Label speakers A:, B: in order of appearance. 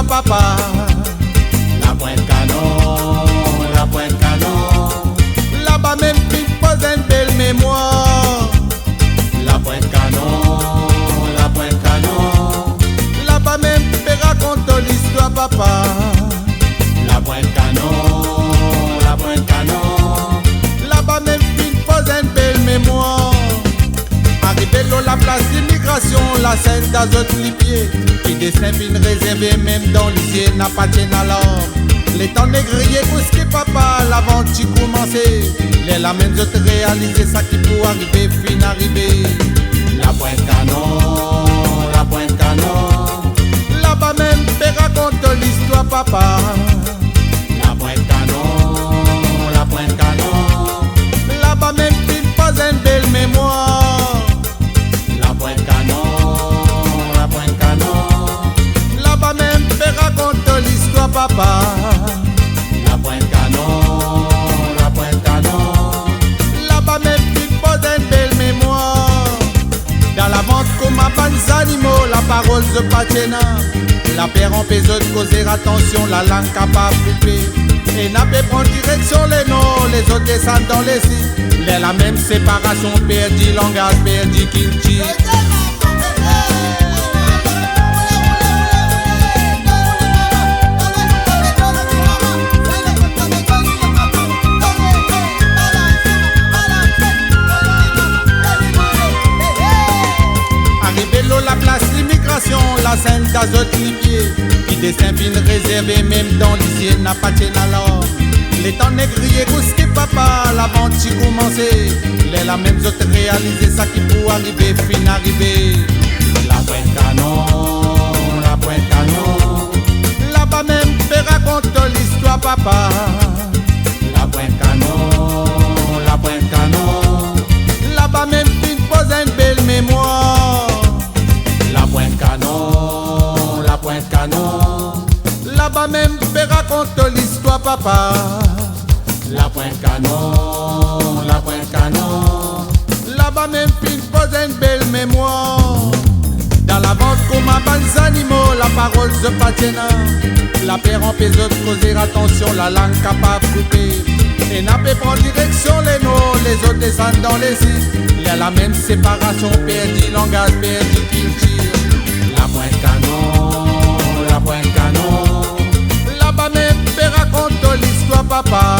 A: l'histoire papa. La Pointe Canon, la Pointe Canon. Là-bas même puis pose une belle mémoire. La Pointe Canon, la Pointe Canon. Là-bas même puis raconte l'histoire papa. La Pointe Canon, la Pointe Canon. Là-bas même puis pose une belle mémoire. Arrivé là la place d'immigration, la scène d'azote lipier, qui dessin fin réservé même dans l'lycée n'a pas tien alors. Les temps négriers qui papa, l'aventure commencé. Les la même autres réaliser ça qui pour arriver, fin arrivé. La Pointe Canon, la Pointe Canon. Là-bas même fait raconte l'histoire papa. La Pointe Canon, la Pointe Canon. Là-bas même fin pose une belle mémoire. La Pointe Canon, la Pointe Canon. Là-bas même fait raconte l'histoire papa. La Pointe Canon, la Pointe Canon. Là-bas même puis pose une belle mémoire. Dans la vente comme à bons animaux, la parole de Patiena. La paire en péso de causer attention, la langue capable couper. Et n'a pas prendre direction les noms, les autres descendent dans les sites. Les la même séparation, perdu langage, perdu kimchi. Arrivé là la place d'immigration, la scène d'azote lipier, qui dessin fin réservé même dans l'lycée n'a pas tien alors. Les temps négriers qui papa, l'aventure commencé. Les la même autres réaliser ça qui pour arriver, fin arrivé. La Pointe Canon, la Pointe Canon. Là-bas même fait raconte l'histoire papa. La Pointe Canon, la Pointe Canon. Là-bas même fin pose une belle mémoire. La Pointe Canon, la Pointe Canon. Là-bas même fait raconte l'histoire papa. La Pointe Canon, la Pointe Canon. Là-bas même fin pose une belle mémoire. Dans la vente comme à bons animaux, la parole de Patiena. La paire en péso de causer attention, la langue capable couper. Et n'a pas prendre direction les noms, les autres descendent dans les sites. Il y a la même séparation, perdu langage, perdu culture. La Pointe Canon, la Pointe Canon. Là-bas même fait raconte l'histoire papa.